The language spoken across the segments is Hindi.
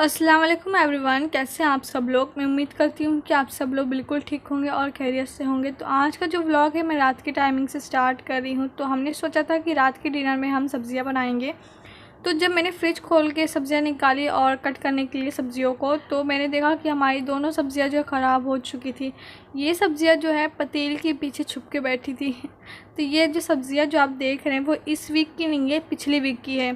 अस्सलाम वालेकुम एवरीवन, कैसे हैं आप सब लोग। मैं उम्मीद करती हूँ कि आप सब लोग बिल्कुल ठीक होंगे और खैरियत से होंगे। तो आज का जो व्लॉग है मैं रात की टाइमिंग से स्टार्ट कर रही हूँ। तो हमने सोचा था कि रात के डिनर में हम सब्ज़ियाँ बनाएंगे। तो जब मैंने फ्रिज खोल के सब्ज़ियाँ निकाली और कट करने के लिए सब्ज़ियों को, तो मैंने देखा कि हमारी दोनों सब्ज़ियाँ जो है ख़राब हो चुकी थी। ये सब्ज़ियाँ जो है पतील के पीछे छुप के बैठी थी। तो ये जो सब्ज़ियाँ जो आप देख रहे हैं वो इस वीक की नहीं है, पिछले वीक की है।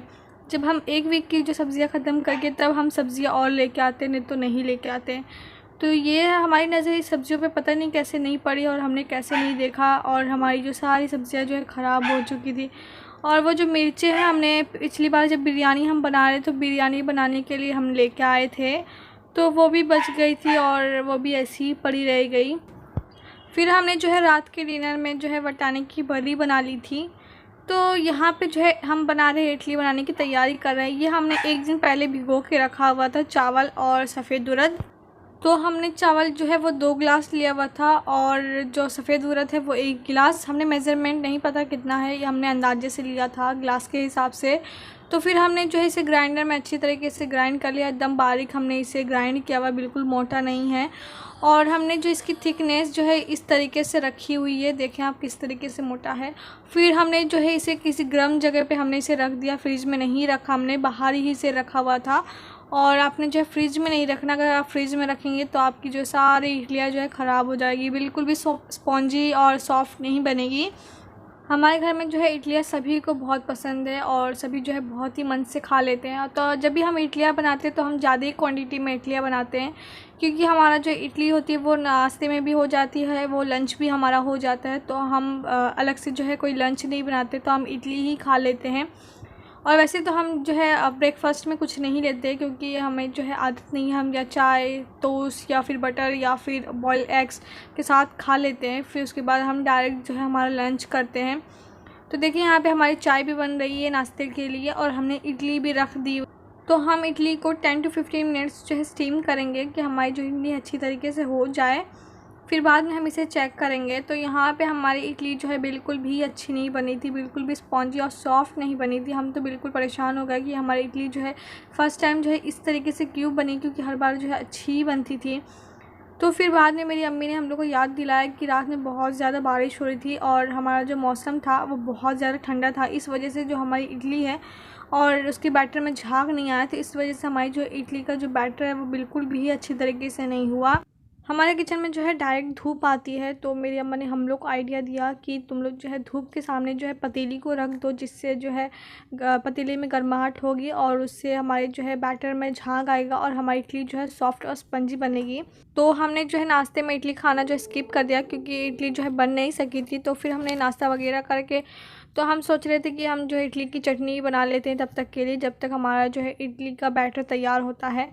जब हम एक वीक की जो सब्ज़ियाँ ख़त्म करके तब हम सब्ज़ियाँ और लेके आते हैं, नहीं तो नहीं लेके आते। तो ये हमारी नज़र इस सब्ज़ियों पे पता नहीं कैसे नहीं पड़ी और हमने कैसे नहीं देखा, और हमारी जो सारी सब्ज़ियाँ जो है ख़राब हो चुकी थी। और वो जो मिर्चें हैं, हमने पिछली बार जब बिरयानी हम बना रहे तो बिरयानी बनाने के लिए हम लेके आए थे, तो वो भी बच गई थी और वो भी ऐसी ही पड़ी रह गई। फिर हमने जो है रात के डिनर में जो है वटाने की भली बना ली थी। तो यहाँ पे जो है हम बना रहे हैं, इडली बनाने की तैयारी कर रहे हैं। ये हमने एक दिन पहले भिगो के रखा हुआ था चावल और सफ़ेद उड़द। तो हमने चावल जो है वो 2 गिलास लिया हुआ था और जो सफ़ेद उड़द है वो 1 गिलास। हमने मेज़रमेंट नहीं पता कितना है, ये हमने अंदाजे से लिया था गिलास के हिसाब से। तो फिर हमने जो है इसे ग्राइंडर में अच्छी तरीके से ग्राइंड कर लिया, एकदम बारीक हमने इसे ग्राइंड किया हुआ, बिल्कुल मोटा नहीं है। और हमने जो इसकी थिकनेस जो है इस तरीके से रखी हुई है, देखें आप किस तरीके से मोटा है। फिर हमने जो है इसे किसी गर्म जगह पे हमने इसे रख दिया, फ्रिज में नहीं रखा, हमने बाहर ही इसे रखा हुआ था। और आपने जो है फ्रिज में नहीं रखना, अगर आप फ्रिज में रखेंगे तो आपकी जो सारी इडलियाँ जो है ख़राब हो जाएगी, बिल्कुल भी स्पॉन्जी और सॉफ्ट नहीं बनेगी। हमारे घर में जो है इडलियाँ सभी को बहुत पसंद है और सभी जो है बहुत ही मन से खा लेते हैं। तो जब भी हम इडलियाँ बनाते हैं तो हम ज़्यादा ही क्वांटिटी में इडलियाँ बनाते हैं, क्योंकि हमारा जो इडली होती है वो नाश्ते में भी हो जाती है, वो लंच भी हमारा हो जाता है। तो हम अलग से जो है कोई लंच नहीं बनाते, तो हम इडली ही खा लेते हैं। और वैसे तो हम जो है ब्रेकफास्ट में कुछ नहीं लेते, क्योंकि हमें जो है आदत नहीं है। हम या चाय, टोस्ट या फिर बटर या फिर बॉइल्ड एग्स के साथ खा लेते हैं। फिर उसके बाद हम डायरेक्ट जो है हमारा लंच करते हैं। तो देखिए यहाँ पे हमारी चाय भी बन रही है नाश्ते के लिए, और हमने इडली भी रख दी। तो हम इडली को 10 to 15 मिनट्स जो है स्टीम करेंगे कि हमारी जो इडली अच्छी तरीके से हो जाए। फिर बाद में हम इसे चेक करेंगे। तो यहाँ पे हमारी इडली जो है बिल्कुल भी अच्छी नहीं बनी थी, बिल्कुल भी स्पॉन्जी और सॉफ्ट नहीं बनी थी। हम तो बिल्कुल परेशान हो गए कि हमारी इडली जो है फ़र्स्ट टाइम जो है इस तरीके से क्यों बनी, क्योंकि हर बार जो है अच्छी ही बनती थी। तो फिर बाद में मेरी अम्मी ने हम लोग को याद दिलाया कि रात में बहुत ज़्यादा बारिश हो रही थी और हमारा जो मौसम था वो बहुत ज़्यादा ठंडा था। इस वजह से जो हमारी इडली है और उसके बैटर में झाग नहीं आया था, इस वजह से हमारी जो इडली का जो बैटर है वो बिल्कुल भी अच्छी तरीके से नहीं हुआ। हमारे किचन में जो है डायरेक्ट धूप आती है, तो मेरी अम्मा ने हम लोग को आइडिया दिया कि तुम लोग जो है धूप के सामने जो है पतीली को रख दो, जिससे जो है पतीले में गर्माहट होगी और उससे हमारे जो है बैटर में झाग आएगा और हमारी इडली जो है सॉफ्ट और स्पंजी बनेगी। तो हमने जो है नाश्ते में इडली खाना जो स्किप कर दिया, क्योंकि इडली जो है बन नहीं सकी थी। तो फिर हमने नाश्ता वगैरह करके तो हम सोच रहे थे कि हम जो है इडली की चटनी बना लेते हैं तब तक के लिए, जब तक हमारा जो है इडली का बैटर तैयार होता है।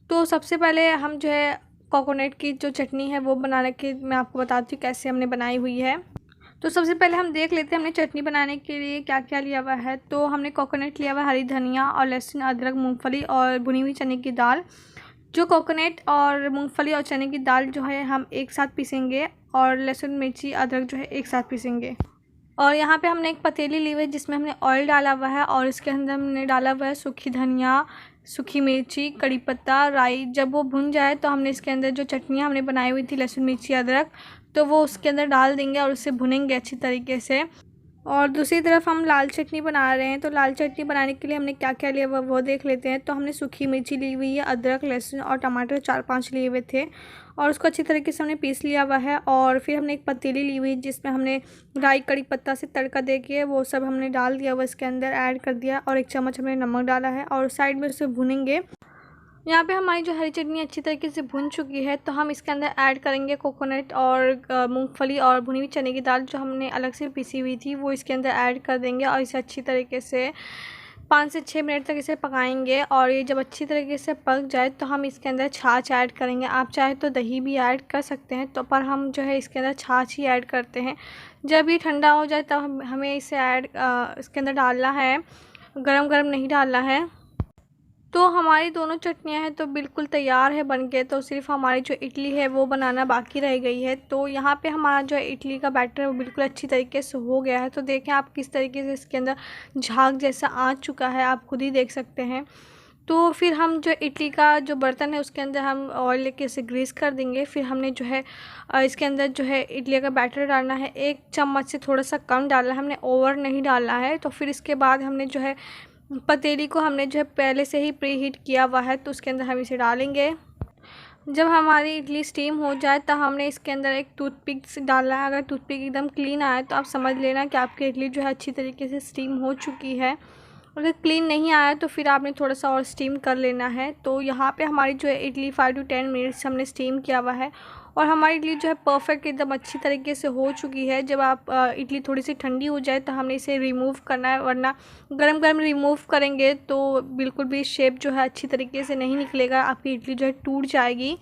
तो सबसे पहले हम जो है कोकोनट की जो चटनी है वो बनाने की मैं आपको बताती हूँ कैसे हमने बनाई हुई है। तो सबसे पहले हम देख लेते हैं हमने चटनी बनाने के लिए क्या क्या लिया हुआ है। तो हमने कोकोनट लिया हुआ है, हरी धनिया और लहसुन, अदरक, मूंगफली और भुनी हुई चने की दाल। जो कोकोनट और मूंगफली और चने की दाल जो है हम एक साथ पीसेंगे, और लहसुन, मिर्ची, अदरक जो है एक साथ पीसेंगे। और यहाँ पे हमने एक पतीली ली हुई है जिसमें हमने ऑयल डाला हुआ है, और इसके अंदर हमने डाला हुआ है सूखी धनिया, सूखी मिर्ची, कड़ी पत्ता, राई। जब वो भुन जाए तो हमने इसके अंदर जो चटनियाँ हमने बनाई हुई थी लहसुन, मिर्ची, अदरक, तो वो उसके अंदर डाल देंगे और उसे भुनेंगे अच्छी तरीके से। और दूसरी तरफ हम लाल चटनी बना रहे हैं। तो लाल चटनी बनाने के लिए हमने क्या क्या लिया हुआ वो देख लेते हैं। तो हमने सूखी मिर्ची ली हुई है, अदरक, लहसुन और टमाटर 4-5 लिए हुए थे, और उसको अच्छी तरीके से हमने पीस लिया हुआ है। और फिर हमने एक पतीली ली हुई जिसमें हमने राई, कड़ी पत्ता से तड़का दे के वो सब हमने डाल दिया हुआ, इसके अंदर ऐड कर दिया, और 1 चम्मच हमने नमक डाला है और साइड में उसे भुनेंगे। यहाँ पे हमारी जो हरी चटनी अच्छी तरीके से भुन चुकी है, तो हम इसके अंदर ऐड करेंगे कोकोनट और मूंगफली और भुनी हुई चने की दाल जो हमने अलग से पीसी हुई थी, वो इसके अंदर ऐड कर देंगे और इसे अच्छी तरीके से 5 से 6 मिनट तक इसे पकाएंगे। और ये जब अच्छी तरीके से पक जाए तो हम इसके अंदर छाछ ऐड करेंगे। आप चाहे तो दही भी ऐड कर सकते हैं, तो पर हम जो है इसके अंदर छाछ ही ऐड करते हैं। जब ये ठंडा हो जाए तब हमें इसे इसके अंदर डालना है, गरम गरम नहीं डालना है। तो हमारी दोनों चटनियाँ हैं तो बिल्कुल तैयार है बन के, तो सिर्फ हमारी जो इडली है वो बनाना बाकी रह गई है। तो यहाँ पे हमारा जो इडली का बैटर है वो बिल्कुल अच्छी तरीके से हो गया है। तो देखें आप किस तरीके से इसके अंदर झाग जैसा आ चुका है, आप खुद ही देख सकते हैं। तो फिर हम जो इडली का जो बर्तन है उसके अंदर हम ऑयल लेके इसे ग्रीस कर देंगे। फिर हमने जो है इसके अंदर जो है इडली का बैटर डालना है। 1 चम्मच से थोड़ा सा कम डालना है, हमने ओवर नहीं डालना है। तो फिर इसके बाद हमने जो है पतीली को हमने जो है पहले से ही प्री हीट किया हुआ है, तो उसके अंदर हम इसे डालेंगे। जब हमारी इडली स्टीम हो जाए तो हमने इसके अंदर एक टूथपिक डालना है। अगर टूथपिक एकदम क्लीन आए तो आप समझ लेना कि आपकी इडली जो है अच्छी तरीके से स्टीम हो चुकी है। अगर क्लीन नहीं आया तो फिर आपने थोड़ा सा और स्टीम कर लेना है। तो यहाँ पे हमारी जो है इडली 5 to 10 मिनट्स हमने स्टीम किया हुआ है और हमारी इडली जो है परफेक्ट एकदम अच्छी तरीके से हो चुकी है। जब आप इडली थोड़ी सी ठंडी हो जाए तो हमने इसे रिमूव करना है, वरना गरम गरम रिमूव करेंगे तो बिल्कुल भी शेप जो है अच्छी तरीके से नहीं निकलेगा, आपकी इडली जो है टूट जाएगी।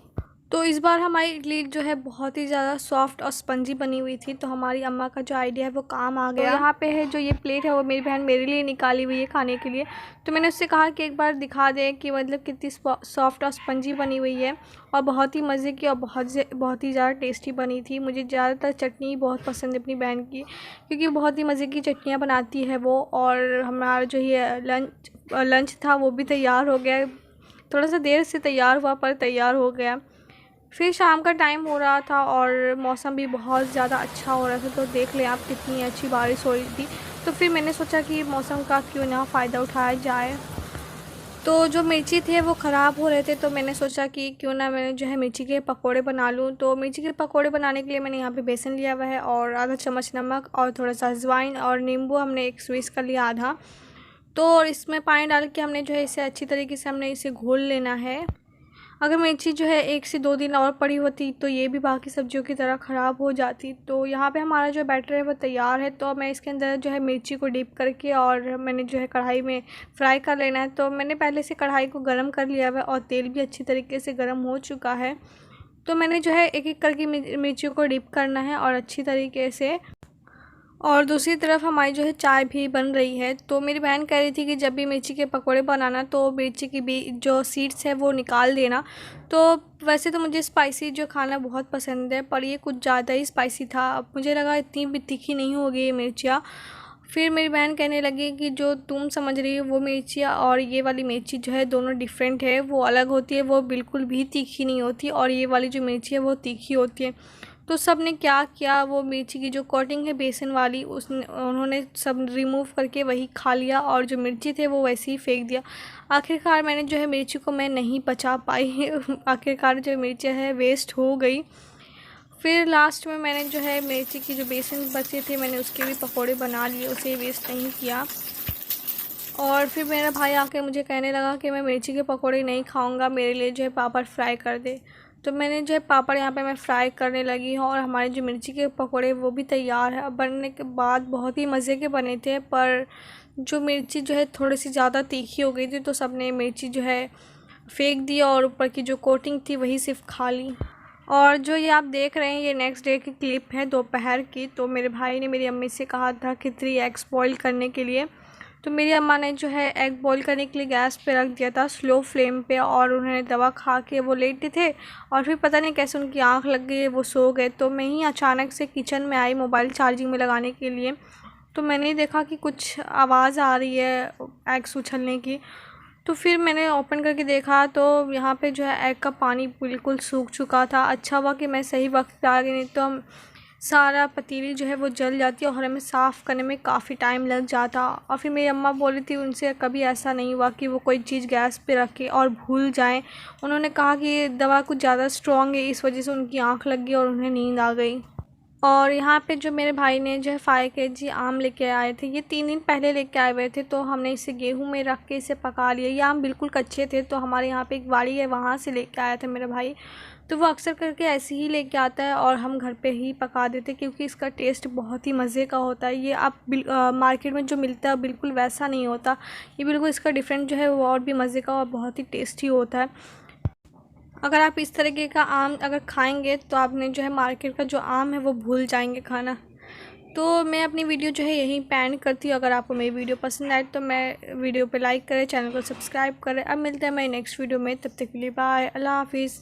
तो इस बार हमारी इडली जो है बहुत ही ज़्यादा सॉफ्ट और स्पंजी बनी हुई थी, तो हमारी अम्मा का जो आइडिया है वो काम आ गया। तो यहाँ पे है जो ये प्लेट है वो मेरी बहन मेरे लिए निकाली हुई है खाने के लिए। तो मैंने उससे कहा कि एक बार दिखा दे कि मतलब कितनी सॉफ्ट और स्पंजी बनी हुई है और बहुत ही मज़े की और बहुत ही ज़्यादा टेस्टी बनी थी। मुझे ज़्यादातर चटनी बहुत पसंद है अपनी बहन की, क्योंकि बहुत ही मज़े की चटनियाँ बनाती है वो। और हमारा जो ये लंच था वो भी तैयार हो गया, थोड़ा सा देर से तैयार हुआ पर तैयार हो गया। फिर शाम का टाइम हो रहा था और मौसम भी बहुत ज़्यादा अच्छा हो रहा था, तो देख लें आप कितनी अच्छी बारिश हो रही थी। तो फिर मैंने सोचा कि मौसम का क्यों ना फ़ायदा उठाया जाए। तो जो मिर्ची थे वो ख़राब हो रहे थे, तो मैंने सोचा कि क्यों ना मैं जो है मिर्ची के पकोड़े बना लूँ। तो मिर्ची के पकोड़े बनाने के लिए मैंने यहाँ पे बेसन लिया हुआ है और आधा चम्मच नमक और थोड़ा सा अजवाइन और नींबू हमने एक स्क्वीज़ कर लिया आधा। तो और इसमें पानी डाल के हमने जो है इसे अच्छी तरीके से हमने इसे घोल लेना है। अगर मिर्ची जो है 1 से 2 दिन और पड़ी होती तो ये भी बाकी सब्जियों की तरह ख़राब हो जाती। तो यहाँ पे हमारा जो बैटर है वो तैयार है। तो मैं इसके अंदर जो है मिर्ची को डिप करके और मैंने जो है कढ़ाई में फ्राई कर लेना है। तो मैंने पहले से कढ़ाई को गर्म कर लिया हुआ है और तेल भी अच्छी तरीके से गर्म हो चुका है। तो मैंने जो है एक एक करके मिर्चियों को डिप करना है और अच्छी तरीके से। और दूसरी तरफ हमारी जो है चाय भी बन रही है। तो मेरी बहन कह रही थी कि जब भी मिर्ची के पकोड़े बनाना तो मिर्ची की भी जो सीड्स है वो निकाल देना। तो वैसे तो मुझे स्पाइसी जो खाना बहुत पसंद है, पर ये कुछ ज़्यादा ही स्पाइसी था। अब मुझे लगा इतनी भी तीखी नहीं होगी ये मिर्चियाँ। फिर मेरी बहन कहने लगी कि जो तुम समझ रही हो वो मिर्चियाँ और ये वाली मिर्ची जो है दोनों डिफरेंट है, वो अलग होती है, वो बिल्कुल भी तीखी नहीं होती और ये वाली जो मिर्ची है वो तीखी होती है। तो सब ने क्या किया, वो मिर्ची की जो कोटिंग है बेसन वाली उन्होंने सब रिमूव करके वही खा लिया और जो मिर्ची थे वो वैसे ही फेंक दिया। आखिरकार मैंने जो है मिर्ची को मैं नहीं बचा पाई आखिरकार जो मिर्ची है वेस्ट हो गई। फिर लास्ट में मैंने जो है मिर्ची की जो बेसन बचे थे मैंने उसके भी पकोड़े बना लिए, उसे वेस्ट नहीं किया। और फिर मेरा भाई आके मुझे कहने लगा कि मैं मिर्ची के पकोड़े नहीं खाऊंगा, मेरे लिए जो है पापड़ फ्राई कर दे। तो मैंने जो है पापड़ यहाँ पे मैं फ्राई करने लगी हूँ और हमारे जो मिर्ची के पकोड़े वो भी तैयार है। अब बनने के बाद बहुत ही मज़े के बने थे, पर जो मिर्ची जो है थोड़ी सी ज़्यादा तीखी हो गई थी, तो सबने मिर्ची जो है फेंक दी और ऊपर की जो कोटिंग थी वही सिर्फ खा ली। और जो ये आप देख रहे हैं ये नेक्स्ट डे की क्लिप है दोपहर की। तो मेरे भाई ने मेरी अम्मी से कहा था कि 3 एग्स बॉईल करने के लिए। तो मेरी अम्मा ने जो है एग बॉईल करने के लिए गैस पे रख दिया था स्लो फ्लेम पे, और उन्होंने दवा खा के वो लेटे थे और फिर पता नहीं कैसे उनकी आंख लग गई, वो सो गए। तो मैं ही अचानक से किचन में आई मोबाइल चार्जिंग में लगाने के लिए, तो मैंने देखा कि कुछ आवाज़ आ रही है एग्स उछलने की। तो फिर मैंने ओपन करके देखा तो यहाँ पे जो है एग का पानी बिल्कुल सूख चुका था। अच्छा हुआ कि मैं सही वक्त पे आ गई, नहीं तो हम सारा पतीली जो है वो जल जाती और हमें साफ़ करने में काफ़ी टाइम लग जाता। और फिर मेरी अम्मा बोली थी उनसे कभी ऐसा नहीं हुआ कि वो कोई चीज़ गैस पे रखे और भूल जाएं। उन्होंने कहा कि दवा कुछ ज़्यादा स्ट्रॉन्ग है, इस वजह से उनकी आँख लग गई और उन्हें नींद आ गई। और यहाँ पे जो मेरे भाई ने जो है 5 kg आम लेके आए थे, ये 3 दिन पहले लेके आए हुए थे। तो हमने इसे गेहूं में रख के इसे पका लिया। ये आम बिल्कुल कच्चे थे, तो हमारे यहाँ पे एक वाड़ी है वहाँ से लेके आया था मेरा भाई। तो वो अक्सर करके ऐसे ही लेके आता है और हम घर पे ही पका देते, क्योंकि इसका टेस्ट बहुत ही मज़े का होता है। ये आप मार्केट में जो मिलता है बिल्कुल वैसा नहीं होता, ये बिल्कुल इसका डिफरेंट जो है वो और भी मज़े का और बहुत ही टेस्टी होता है। अगर आप इस तरीके का आम अगर खाएंगे तो आपने जो है मार्केट का जो आम है वो भूल जाएंगे खाना। तो मैं अपनी वीडियो जो है यहीं पे एंड करती हूँ। अगर आपको मेरी वीडियो पसंद आए तो मैं वीडियो पे लाइक करें, चैनल को सब्सक्राइब करें। अब मिलते हैं मैं नेक्स्ट वीडियो में, तब तक के लिए बाय, अल्लाह हाफिज़।